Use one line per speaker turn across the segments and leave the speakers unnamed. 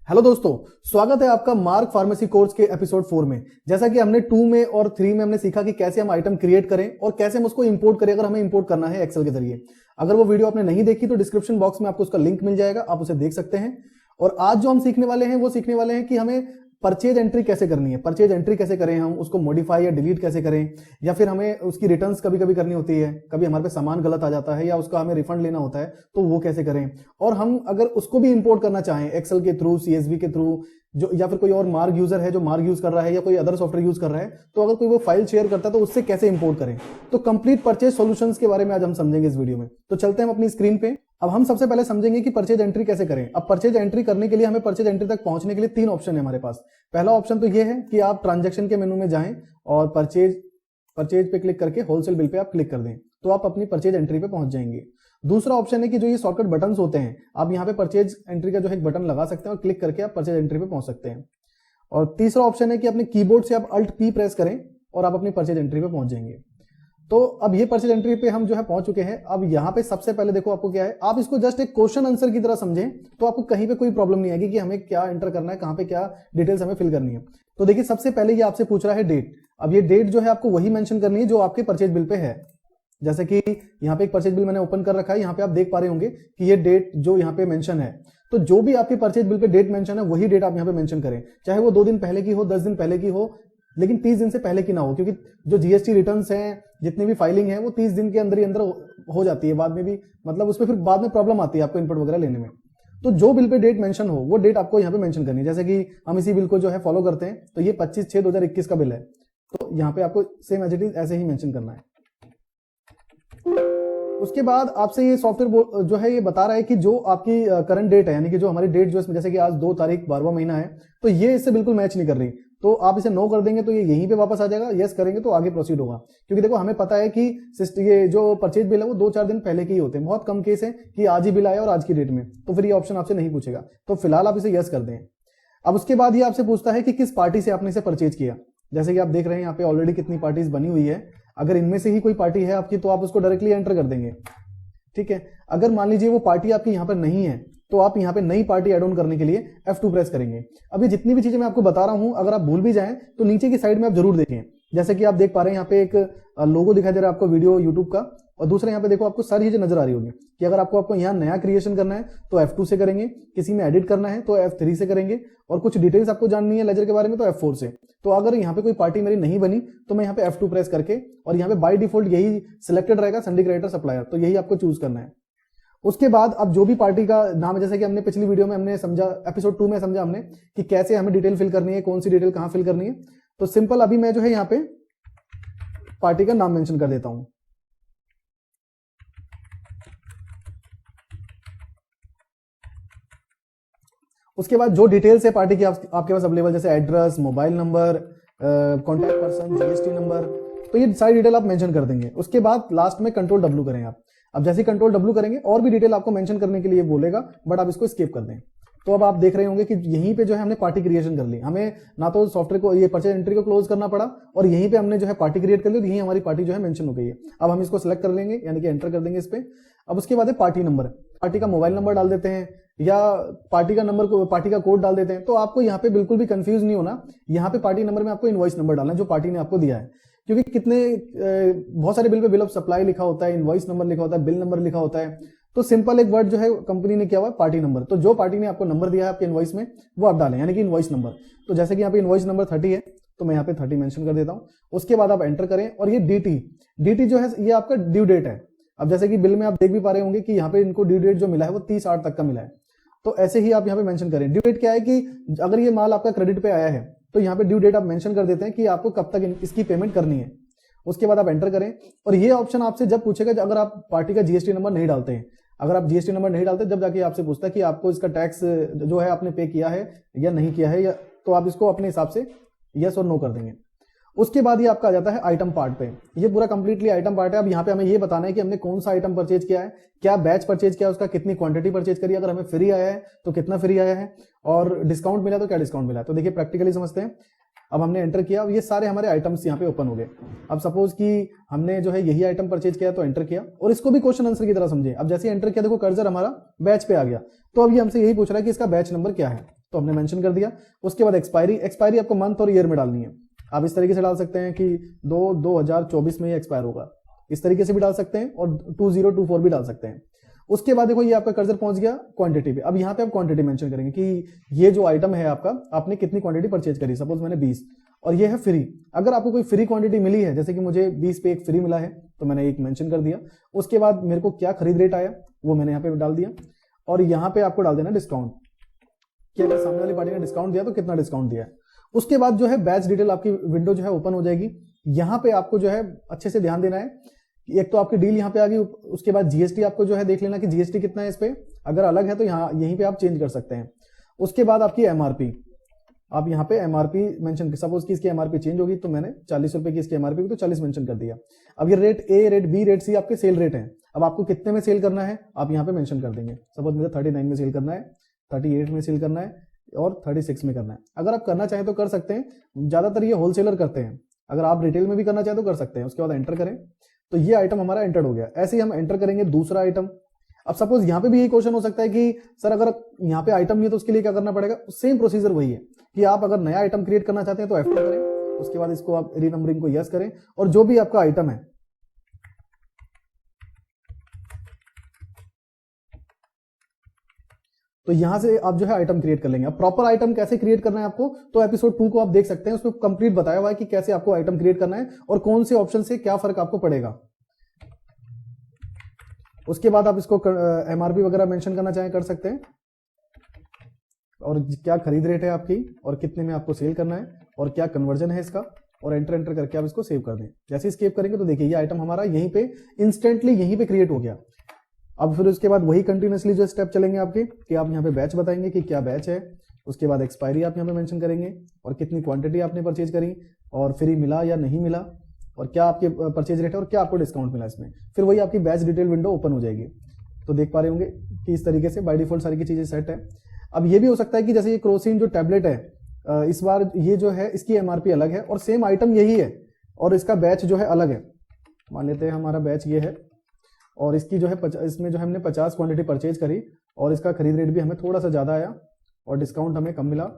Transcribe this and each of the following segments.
Hello दोस्तों, स्वागत है आपका मार्क फार्मेसी कोर्स के एपिसोड 4 में। जैसा कि हमने 2 में और 3 में हमने सीखा कि कैसे हम आइटम क्रिएट करें और कैसे हम उसको इंपोर्ट करें अगर हमें इंपोर्ट करना है एक्सेल के जरिए। अगर वो वीडियो आपने नहीं देखी तो डिस्क्रिप्शन बॉक्स में आपको उसका लिंक मिल जाएगा, आप उसे देख सकते हैं। और आज जो हम सीखने वाले हैं वो सीखने वाले हैं कि हमें परचेज एंट्री कैसे करनी है, परचेज एंट्री कैसे करें, हम उसको मॉडिफाई या डिलीट कैसे करें, या फिर हमें उसकी रिटर्न्स कभी कभी करनी होती है, कभी हमारे पे सामान गलत आ जाता है या उसका हमें रिफंड लेना होता है तो वो कैसे करें। और हम अगर उसको भी इंपोर्ट करना चाहें एक्सेल के थ्रू, सीएसवी के थ्रू, जो या फिर कोई और मार्क यूजर है जो मार्क यूज कर रहा है या कोई अदर सॉफ्टवेयर यूज कर रहा है, तो अगर कोई वो फाइल शेयर करता है तो उससे कैसे इंपोर्ट करें। तो कंप्लीट परचेज सॉल्यूशंस के बारे में आज हम समझेंगे इस वीडियो में। तो चलते हैं हम अपनी स्क्रीन पे। अब हम सबसे पहले समझेंगे कि परचेज एंट्री कैसे करें। अब परचेज एंट्री करने के लिए हमें परचेज एंट्री तक पहुंचने के लिए 3 ऑप्शन है हमारे पास। पहला ऑप्शन तो ये है कि आप ट्रांजैक्शन के मेनू में जाएं और परचेज पे क्लिक करके होलसेल बिल पे आप क्लिक कर दें तो आप अपनी परचेज एंट्री पे पहुंच जाएंगे। दूसरा ऑप्शन है कि जो ये शॉर्टकट बटन्स होते हैं, आप यहाँ पे परचेज एंट्री का जो है एक बटन लगा सकते हैं और क्लिक करके आप परचेज एंट्री पे पहुंच सकते हैं। और तीसरा ऑप्शन है कि अपने कीबोर्ड से आप अल्ट पी प्रेस करें और आप अपनी परचेज एंट्री पे पहुंच जाएंगे। तो अब ये परचेज एंट्री पे हम जो है पहुंच चुके हैं। अब यहाँ पे सबसे पहले देखो आपको क्या है, आप इसको जस्ट एक क्वेश्चन आंसर की तरह समझें तो आपको कहीं पे कोई प्रॉब्लम नहीं आएगी कि हमें क्या एंटर करना है, कहाँ पे क्या डिटेल्स हमें फिल करनी है। तो देखिए सबसे पहले ये आपसे पूछ रहा है डेट। अब ये डेट जो है आपको वही मेंशन करनी है जो आपके परचेज बिल पे है। जैसे कि यहाँ पे एक परचेज बिल मैंने ओपन कर रखा है, यहाँ पे आप देख पा रहे होंगे कि ये डेट जो यहाँ पे मेंशन है, तो जो भी आपके परचेज बिल पे डेट मेंशन है वही डेट आप यहाँ पे मेंशन करें। चाहे वो 2 दिन पहले की हो, 10 दिन पहले की हो, लेकिन 30 दिन से पहले की ना हो, क्योंकि जो जीएसटी रिटर्न्स हैं, जितनी भी फाइलिंग है वो 30 दिन के अंदर ही अंदर हो जाती है। बाद में भी मतलब उसमें फिर बाद में प्रॉब्लम आती है आपको इनपुट वगैरह लेने में। तो जो बिल पे डेट मेंशन हो वो डेट आपको यहाँ पे मेंशन करनी है। जैसे कि हम इसी बिल को जो है फॉलो करते हैं, तो ये 25/6/2021 का बिल है, तो यहाँ पे आपको सेम एज इट इज ऐसे ही मेंशन करना है। उसके बाद आपसे ये सॉफ्टवेयर जो है ये बता रहा है कि जो आपकी करंट डेट है, यानी कि जो हमारी डेट जो इसमें, जैसे कि आज 2 तारीख 12वां महीना है, तो ये इससे बिल्कुल मैच नहीं कर रही। तो आप इसे नो कर देंगे तो ये यहीं पे वापस आ जाएगा, यस करेंगे तो आगे प्रोसीड होगा। क्योंकि देखो हमें पता है कि ये जो परचेज बिल है वो 2-4 दिन पहले के ही होते हैं। बहुत कम केस है कि आज ही बिल आया और आज की डेट में, तो फिर ये ऑप्शन आपसे नहीं पूछेगा। तो फिलहाल आप इसे यस कर दें। अब उसके बाद ये आपसे पूछता है कि किस पार्टी से आपने इसे परचेज किया। जैसे कि आप देख रहे हैं यहाँ पे ऑलरेडी कितनी पार्टीज बनी हुई है। अगर इनमें से ही कोई पार्टी है आपकी तो आप उसको डायरेक्टली एंटर कर देंगे, ठीक है। अगर मान लीजिए वो पार्टी आपकी यहाँ पर नहीं है तो आप यहाँ पे नई पार्टी ऐड ऑन करने के लिए F2 प्रेस करेंगे। अब ये जितनी भी चीजें मैं आपको बता रहा हूं अगर आप भूल भी जाएं तो नीचे की साइड में आप जरूर देखें। जैसे कि आप देख पा रहे हैं यहाँ पे एक लोगो दिखाई दे रहा है आपको वीडियो यूट्यूब का, और दूसरा यहाँ पे देखो आपको सारी चीजें नजर आ रही होगी कि अगर आपको यहाँ नया क्रिएशन करना है तो F2 से करेंगे, किसी में एडिट करना है तो F3 से करेंगे, और कुछ डिटेल्स आपको जाननी है लेजर के बारे में तो F4 से। तो अगर यहाँ पे कोई पार्टी मेरी नहीं बनी तो मैं यहाँ पे F2 प्रेस करके, और यहाँ पे बाय डिफॉल्ट यही सिलेक्टेड रहेगा, सिंडिकेटर सप्लायर, तो यही आपको चूज करना है। उसके बाद अब जो भी पार्टी का नाम है, जैसे कि हमने पिछली वीडियो में हमने समझा, एपिसोड 2 में समझा हमने कि कैसे हमें डिटेल फिल करनी है, कौन सी डिटेल कहां फिल करनी है। तो सिंपल अभी मैं जो है यहाँ पे पार्टी का नाम मेंशन कर देता हूं। उसके बाद जो डिटेल्स है पार्टी की आपके पास अवेलेबल, जैसे address, mobile number, contact person, GST number, तो ये सारी डिटेल आप मेंशन कर देंगे। उसके बाद लास्ट में कंट्रोल W करें आप। अब जैसे कंट्रोल W करेंगे और भी डिटेल आपको मेंशन करने के लिए बोलेगा, बट आप इसको स्किप कर दें। तो अब आप देख रहे होंगे कि यहीं पे जो है हमने पार्टी क्रिएशन कर ली। हमें ना तो सॉफ्टवेयर को, ये परचेज एंट्री को क्लोज करना पड़ा, और यहीं पे हमने जो है पार्टी क्रिएट कर ली, और यहीं हमारी पार्टी जो है मेंशन हो गई है। अब हम इसको सिलेक्ट कर लेंगे, यानी कि एंटर कर देंगे इस पे। अब उसके बाद है पार्टी नंबर, पार्टी का मोबाइल नंबर डाल देते हैं या पार्टी का नंबर को, पार्टी का कोड डाल देते हैं। तो आपको यहाँ पे बिल्कुल भी कंफ्यूज नहीं होना। यहाँ पे पार्टी नंबर में आपको इनवॉइस नंबर डालना है जो पार्टी ने आपको दिया है, क्योंकि बहुत सारे bill pay bill of supply लिखा होता है, इनवॉइस नंबर लिखा होता है, बिल नंबर लिखा होता है। तो सिंपल एक वर्ड जो है कंपनी ने किया हुआ है पार्टी नंबर, तो जो पार्टी ने आपको नंबर दिया है आपके इनवॉइस में वो आप डालें, यानी कि इनवॉइस नंबर। तो जैसे कि यहाँ पे इनवॉइस नंबर 30 है तो मैं यहाँ पे 30 मेंशन कर देता हूँ। उसके बाद आप एंटर करें, और ये dt जो है ये आपका ड्यू डेट है। अब जैसे कि बिल में आप देख भी पा रहे होंगे कि यहाँ पे इनको ड्यू डेट जो मिला है वो 30/8 तक का मिला है। तो ऐसे ही आप यहाँ पे मेंशन करें। ड्यू डेट क्या है कि अगर ये माल आपका क्रेडिट पे आया है तो यहाँ पे ड्यू डेट आप मेंशन कर देते हैं कि आपको कब तक इसकी पेमेंट करनी है। उसके बाद आप एंटर करें, और ये ऑप्शन आपसे जब पूछेगा अगर आप पार्टी का जीएसटी नंबर नहीं डालते हैं, अगर आप जीएसटी नंबर नहीं डालते जब जाके आपसे पूछता है कि आपको इसका टैक्स जो है आपने पे किया है या नहीं किया है, या तो आप इसको अपने हिसाब से यस और नो कर देंगे। उसके बाद ये आपका आ जाता है आइटम पार्ट पे। ये पूरा कंप्लीटली आइटम पार्ट है। अब यहाँ पे हमें ये बताना है कि हमने कौन सा आइटम परचेज किया है, क्या बैच परचेज किया है, उसका कितनी क्वांटिटी परचेज करी है, अगर हमें फ्री आया है तो कितना फ्री आया है, और डिस्काउंट मिला तो क्या डिस्काउंट मिला है। तो देखिए प्रैक्टिकली समझते हैं। अब हमने एंटर किया, ये सारे हमारे आइटम्स यहाँ पे ओपन हो गए। अब सपोज कि हमने जो है यही आइटम परचेज किया तो एंटर किया, और इसको भी क्वेश्चन आंसर की तरह समझे। अब जैसे एंटर किया देखो कर्सर हमारा बैच पे आ गया, तो अब ये हमसे यही पूछ रहा है कि इसका बैच नंबर क्या है। तो हमने मेंशन कर दिया। उसके बाद एक्सपायरी आपको मंथ और ईयर में डालनी है। आप इस तरीके से डाल सकते हैं कि 2024 में ये एक्सपायर होगा, इस तरीके से भी डाल सकते हैं और 2024 भी डाल सकते हैं। उसके बाद देखो ये आपका कर्सर पहुंच गया क्वांटिटी पे। अब यहाँ पे आप क्वांटिटी मेंशन करेंगे कि ये जो आइटम है आपका, आपने कितनी क्वांटिटी परचेज करी। सपोज मैंने 20 और ये है फ्री। अगर आपको कोई फ्री क्वांटिटी मिली है, जैसे कि मुझे 20 पे एक फ्री मिला है, तो मैंने एक मेंशन कर दिया। उसके बाद मेरे को क्या खरीद रेट आया वो मैंने यहाँ पे डाल दिया। और यहाँ पे आपको डाल देना डिस्काउंट, कि अगर सामने वाली पार्टी ने डिस्काउंट दिया तो कितना डिस्काउंट दिया है। उसके बाद जो है बैच डिटेल आपकी विंडो जो है ओपन हो जाएगी। यहाँ पे आपको जो है अच्छे से ध्यान देना है। एक तो आपकी डील यहाँ पे आ गई, उसके बाद जीएसटी आपको जो है देख लेना कि जीएसटी कितना है इस पे। अगर अलग है तो यहाँ यहीं पे आप चेंज कर सकते हैं। उसके बाद आपकी एमआरपी, आप यहाँ पे एमआरपी मेंशन, सपोज की इसकी एमआरपी चेंज होगी तो मैंने 40 रुपए की इसकी एमआरपी तो 40 मेंशन कर दिया। अब ये rate A, rate B, rate C आपके सेल रेट हैं। अब आपको कितने में सेल करना है आप यहाँ पे मेंशन कर देंगे। सपोज मुझे 39 में सेल करना है, 38 में सेल करना है और 36 में करना है। अगर आप करना चाहें तो कर सकते हैं, ज्यादातर ये होलसेलर करते हैं। अगर आप रिटेल में भी करना चाहें तो कर सकते हैं। उसके बाद एंटर करें तो ये आइटम हमारा एंटर हो गया। ऐसे ही हम एंटर करेंगे दूसरा आइटम। अब सपोज यहाँ पे भी ये क्वेश्चन हो सकता है कि सर अगर यहाँ पे आइटम नहीं है तो उसके लिए क्या करना पड़ेगा। सेम प्रोसीजर वही है कि आप अगर नया आइटम क्रिएट करना चाहते हैं तो F2 करें, उसके बाद इसको आप रीनंबरिंग को यस करें और जो भी आपका आइटम है तो यहां से आप जो है आइटम क्रिएट कर लेंगे। अब प्रॉपर आइटम कैसे क्रिएट करना है आपको, तो एपिसोड 2 को आप देख सकते हैं, उसमें कंप्लीट बताया हुआ है कि कैसे आपको आइटम क्रिएट करना है और कौन से ऑप्शन से क्या फर्क आपको पड़ेगा। उसके बाद आप इसको एमआरपी वगैरह मेंशन करना चाहें कर सकते हैं, और क्या खरीद रेट है आपकी और कितने में आपको सेल करना है और क्या कन्वर्जन है इसका, और एंटर करके आप इसको सेव कर दें। जैसे ही सेव करेंगे तो देखिए ये आइटम हमारा यहीं पे इंस्टेंटली यहीं पे क्रिएट हो गया। अब फिर उसके बाद वही कंटिन्यूसली जो स्टेप चलेंगे आपके कि आप यहाँ पे बैच बताएंगे कि क्या बैच है। उसके बाद एक्सपायरी आप यहाँ पे मेंशन करेंगे और कितनी क्वांटिटी आपने परचेज करी और फ्री मिला या नहीं मिला और क्या आपके परचेज रेट है और क्या आपको डिस्काउंट मिला इसमें। फिर वही आपकी बैच डिटेल विंडो ओपन हो जाएगी। तो देख पा रहे होंगे कि इस तरीके से बाय डिफॉल्ट सारी की चीजें सेट है। अब ये भी हो सकता है कि जैसे ये क्रोसिन जो टैबलेट है इस बार ये जो है इसकी एमआरपी अलग है और सेम आइटम यही है और इसका बैच जो है अलग है। मान लेते हैं हमारा बैच ये है और इसकी जो है इसमें जो हमने 50 क्वांटिटी परचेज करी और इसका खरीद रेट भी हमें थोड़ा सा ज्यादा आया और डिस्काउंट हमें कम मिला,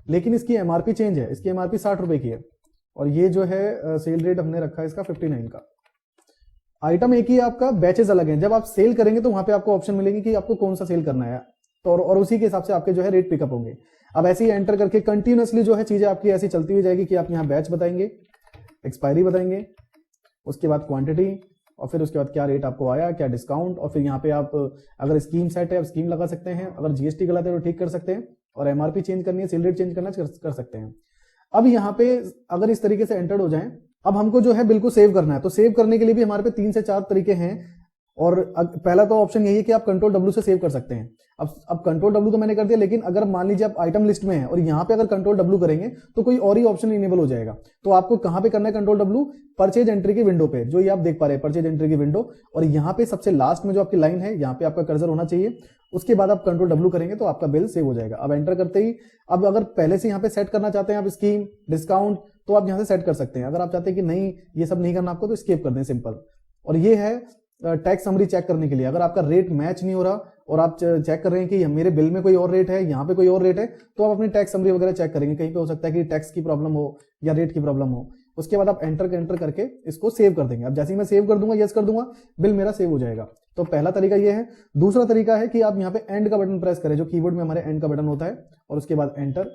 लेकिन इसकी एमआरपी चेंज है। इसकी एमआरपी 60 रुपए की है और ये जो है सेल रेट हमने रखा है इसका 59 का। आइटम एक ही है आपका, बैचेस अलग हैं। जब आप सेल करेंगे तो वहां पे आपको ऑप्शन मिलेगी कि आपको कौन सा सेल करना है तो और उसी के हिसाब से आपके जो है रेट पिकअप होंगे। अब ऐसे ही एंटर करके कंटिन्यूअसली जो है चीजें आपकी ऐसी चलती हुई जाएगी कि आप यहाँ बैच बताएंगे, एक्सपायरी बताएंगे, उसके बाद क्वांटिटी और फिर उसके बाद क्या रेट आपको आया, क्या डिस्काउंट, और फिर यहाँ पे आप अगर स्कीम सेट है आप स्कीम लगा सकते हैं, अगर जीएसटी गलत है तो ठीक कर सकते हैं, और एमआरपी चेंज करनी है, सेल रेट चेंज करना कर सकते हैं। अब यहाँ पे अगर इस तरीके से एंटर हो जाए, अब हमको जो है बिल को सेव करना है। तो सेव करने के लिए भी हमारे पे 3 से 4 तरीके हैं और पहला तो ऑप्शन यही है कि आप कंट्रोल W से सेव कर सकते हैं। अब कंट्रोल W तो मैंने कर दिया, लेकिन अगर मान लीजिए आप आइटम लिस्ट में है और यहाँ पे अगर कंट्रोल W करेंगे तो कोई और ही ऑप्शन इनेबल हो जाएगा। तो आपको कहाँ पे करना है कंट्रोल W, परचेज एंट्री की विंडो पे, जो ये आप देख पा रहे हैं परचेज एंट्री की विंडो, और यहाँ पे सबसे लास्ट में जो आपकी लाइन है यहाँ पे आपका कर्सर होना चाहिए। उसके बाद आप कंट्रोल W करेंगे तो आपका बिल सेव हो जाएगा। अब एंटर करते ही अब अगर पहले से यहाँ पे सेट करना चाहते हैं आप स्कीम डिस्काउंट तो आप यहाँ से सेट कर सकते हैं। अगर आप चाहते हैं कि नहीं ये सब नहीं करना आपको तो स्किप कर दें सिंपल। और ये है टैक्स समरी चेक करने के लिए। अगर आपका रेट मैच नहीं हो रहा और आप चेक कर रहे हैं कि मेरे बिल में कोई और रेट है, यहाँ पे कोई और रेट है, तो आप अपनी टैक्स समरी वगैरह चेक करेंगे। कहीं पे हो सकता है कि टैक्स की प्रॉब्लम हो या रेट की प्रॉब्लम हो। उसके बाद आप एंटर करके इसको सेव कर देंगे। अब जैसे ही मैं सेव कर दूंगा, यस कर दूंगा, बिल मेरा सेव हो जाएगा। तो पहला तरीका ये है। दूसरा तरीका है कि आप यहाँ पे एंड का बटन प्रेस करें, जो कीबोर्ड में हमारे एंड का बटन होता है, और उसके बाद एंटर,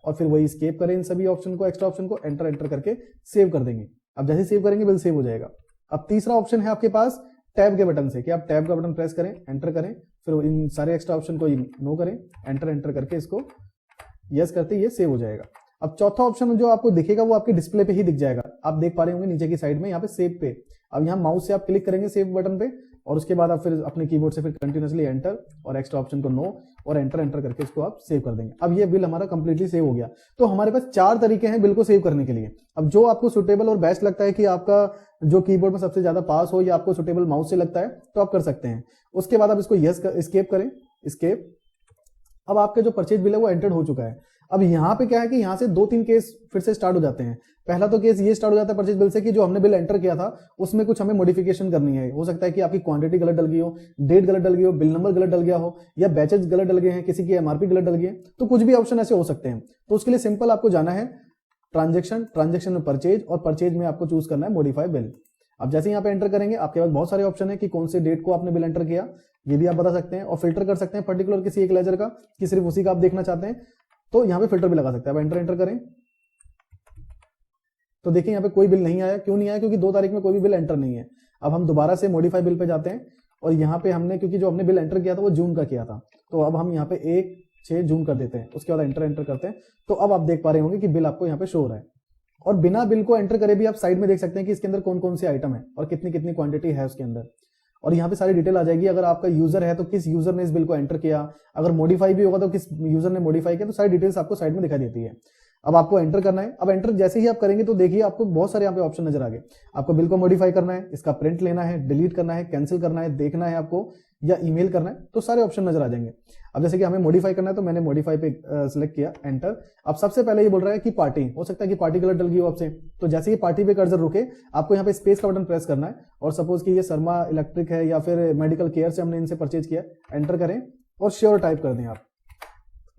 और फिर वही स्केप करें इन सभी ऑप्शन को, एक्स्ट्रा ऑप्शन को एंटर करके सेव कर देंगे। अब जैसे सेव करेंगे बिल सेव हो जाएगा। अब तीसरा ऑप्शन है आपके पास टैब के बटन से, कि आप टैब का बटन प्रेस करें, एंटर करें, फिर इन सारे एक्स्ट्रा ऑप्शन को नो करें, एंटर करके इसको यस करते ये सेव हो जाएगा। अब चौथा ऑप्शन जो आपको दिखेगा वो आपके डिस्प्ले पे ही दिख जाएगा। आप देख पा रहे होंगे नीचे की साइड में यहाँ पे सेव पे। अब यहाँ माउस से आप क्लिक करेंगे सेव बटन पे, और उसके बाद आप फिर अपने कीबोर्ड से फिर कंटिन्यूअसली एंटर और एक्स्ट्रा ऑप्शन को नो और एंटर करके इसको आप सेव कर देंगे। अब ये बिल हमारा कंप्लीटली सेव हो गया। तो हमारे पास 4 तरीके हैं बिल को सेव करने के लिए। अब जो आपको सुटेबल और बेस्ट लगता है कि आपका जो कीबोर्ड में सबसे ज्यादा पास हो या आपको सुटेबल माउस से लगता है तो आप कर सकते हैं। उसके बाद आप इसको यस स्केप करें, स्केप। अब आपका जो परचेज बिल है वो एंटर्ड हो चुका है। अब यहाँ पे क्या है कि यहाँ से 2-3 केस फिर से स्टार्ट हो जाते हैं। पहला तो केस ये स्टार्ट हो जाता है परचेज बिल से कि जो हमने बिल एंटर किया था उसमें कुछ हमें मॉडिफिकेशन करनी है। हो सकता है कि आपकी क्वांटिटी गलत डल गई हो, डेट गलत डल गई हो, बिल नंबर गलत डल गया हो, या बैचेज गलत डल गए हैं, किसी की एमआरपी गलत डल गई है, तो कुछ भी ऑप्शन ऐसे हो सकते हैं। तो उसके लिए सिंपल आपको जाना है ट्रांजेक्शन में परचेज, और परचेज में आपको चूज करना है मॉडिफाई बिल। अब जैसे यहाँ पे एंटर करेंगे आपके पास बहुत सारे ऑप्शन है कि कौन से डेट को आपने बिल एंटर किया, ये भी आप बता सकते हैं, और फिल्टर कर सकते हैं पर्टिकुलर किसी एक लेजर का कि सिर्फ उसी का आप देखना चाहते हैं, तो यहाँ पे फिल्टर भी लगा सकते हैं। अब एंटर करें तो देखिए यहाँ पे कोई बिल नहीं आया। क्यों नहीं आया? क्योंकि 2 तारीख में कोई भी बिल एंटर नहीं है। अब हम दोबारा से मॉडिफाई बिल पे जाते हैं, और यहाँ पे हमने, क्योंकि जो हमने बिल एंटर किया था वो जून का किया था, तो अब हम यहाँ पे 1/6 जून कर देते हैं। उसके बाद एंटर करते हैं, तो अब आप देख पा रहे होंगे कि बिल आपको यहाँ पे शो हो रहा है। और बिना बिल को एंटर करे भी आप साइड में देख सकते हैं कि इसके अंदर कौन कौन से आइटम है और कितनी कितनी क्वांटिटी है उसके अंदर, और यहाँ पे सारी डिटेल आ जाएगी। अगर आपका यूजर है तो किस यूजर ने इस बिल को एंटर किया, अगर मॉडिफाई भी होगा तो किस यूजर ने मॉडिफाई किया, तो सारी डिटेल्स आपको साइड में दिखाई देती है। अब आपको एंटर करना है। अब एंटर जैसे ही आप करेंगे तो देखिए आपको बहुत सारे यहाँ पे ऑप्शन नजर आ गए। आपको बिल को मॉडिफाई करना है, इसका प्रिंट लेना है, डिलीट करना है, कैंसिल करना है, देखना है आपको, या ईमेल करना है, तो सारे ऑप्शन नजर आ जाएंगे। अब जैसे कि हमें मॉडिफाई करना है तो मैंने मॉडिफाई पे सिलेक्ट किया, एंटर। अब सबसे पहले ये बोल रहा है कि पार्टी, हो सकता है कि पार्टी गलत डल गई हो आपसे, तो जैसे ही पार्टी पे कर्सर रुके आपको यहाँ पे स्पेस का बटन प्रेस करना है, और सपोज कि ये शर्मा इलेक्ट्रिक है या फिर मेडिकल केयर से हमने इनसे परचेज किया, एंटर करें और श्योर टाइप कर दें आप।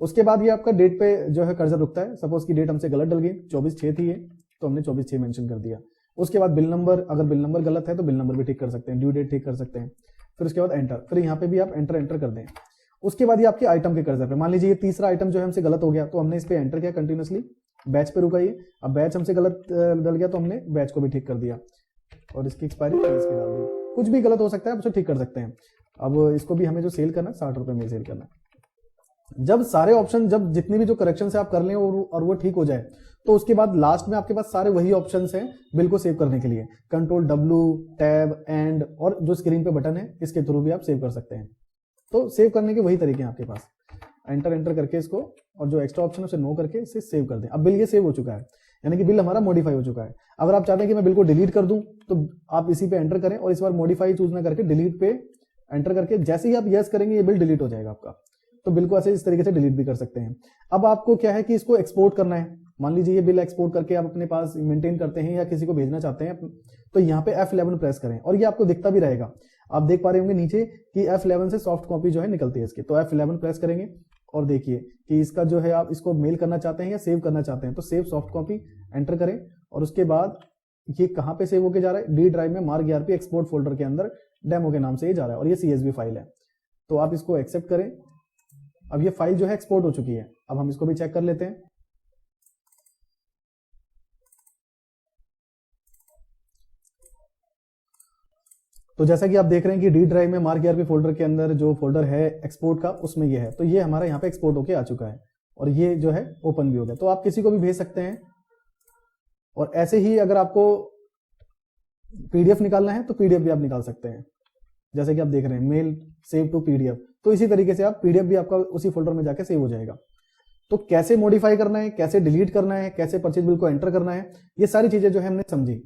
उसके बाद ये आपका डेट पे जो है कर्सर रुकता है। सपोज की डेट हमसे गलत डल गई, 24/6 थी ये, तो हमने 24/6 मेंशन कर दिया। उसके बाद बिल नंबर, अगर बिल नंबर गलत है तो बिल नंबर भी ठीक कर सकते हैं, ड्यू डेट ठीक कर सकते हैं। फिर उसके बाद एंटर, फिर यहाँ पे भी आप एंटर कर दें। उसके बाद ये आपके आइटम के कर्सर पे, मान लीजिए ये तीसरा आइटम जो है हमसे गलत हो गया, तो हमने इस पे एंटर किया कंटिन्यूसली, बैच पे रुका ये। अब बैच हमसे गलत डल गया तो हमने बैच को भी ठीक कर दिया, और इसकी एक्सपायरी 23 की डाल दी। कुछ भी गलत हो सकता है, आप उसे ठीक कर सकते हैं। अब इसको भी हमें जो सेल करना है 60 रुपए में सेल करना है। जब सारे ऑप्शन, जब जितने भी जो करेक्शन है आप कर लें और वो ठीक हो जाए, तो उसके बाद लास्ट में आपके पास सारे वही ऑप्शंस हैं बिल को सेव करने के लिए। कंट्रोल W, टैब, एंड, और जो स्क्रीन पे बटन है इसके थ्रू भी आप सेव कर सकते हैं। तो सेव करने के वही तरीके हैं आपके पास। एंटर करके इसको, और जो एक्स्ट्रा ऑप्शन है उसे नो करके इसे सेव कर दें। अब बिल ये सेव हो चुका है, यानी कि बिल हमारा मॉडिफाई हो चुका है। अगर आप चाहते हैं कि मैं बिल को डिलीट कर दूं तो आप इसी पे एंटर करें, और इस बार मॉडिफाई चूज ना करके डिलीट पे एंटर करके जैसे ही आप यस करेंगे ये बिल डिलीट हो जाएगा आपका। तो बिल को ऐसे इस तरीके से डिलीट भी कर सकते हैं। अब आपको क्या है कि इसको एक्सपोर्ट करना है। मान लीजिए ये बिल एक्सपोर्ट करके आप अपने पास मेंटेन करते हैं या किसी को भेजना चाहते हैं, तो यहाँ पे F11 प्रेस करें, और ये आपको दिखता भी रहेगा। आप देख पा रहे होंगे नीचे कि F11 से सॉफ्ट कॉपी जो है निकलती है इसकी, तो F11 प्रेस करेंगे, और देखिए कि इसका जो है आप इसको मेल करना चाहते हैं या सेव करना चाहते हैं, तो सेव सॉफ्ट कॉपी एंटर करें। और उसके बाद ये कहाँ पे सेव होके जा रहा है, डी ड्राइव में मार्क ERP एक्सपोर्ट फोल्डर के अंदर डेमो के नाम से ये जा रहा है, और ये CSV फाइल है, तो आप इसको एक्सेप्ट करें। अब ये फाइल जो है एक्सपोर्ट हो चुकी है। अब हम इसको भी चेक कर लेते हैं। तो जैसा कि आप देख रहे हैं कि डी ड्राइव में मार्क ERP फोल्डर के अंदर जो फोल्डर है एक्सपोर्ट का, उसमें ये है, तो ये हमारा यहाँ पे एक्सपोर्ट होके आ चुका है, और ये जो है ओपन भी हो गया। तो आप किसी को भी भेज सकते हैं। और ऐसे ही अगर आपको PDF निकालना है तो PDF भी आप निकाल सकते हैं। जैसे कि आप देख रहे हैं मेल सेव टू PDF, तो इसी तरीके से आप PDF भी आपका उसी फोल्डर में जाके सेव हो जाएगा। तो कैसे मॉडिफाई करना है, कैसे डिलीट करना है, कैसे परचेज बिल को एंटर करना है, ये सारी चीजें जो है हमने समझी।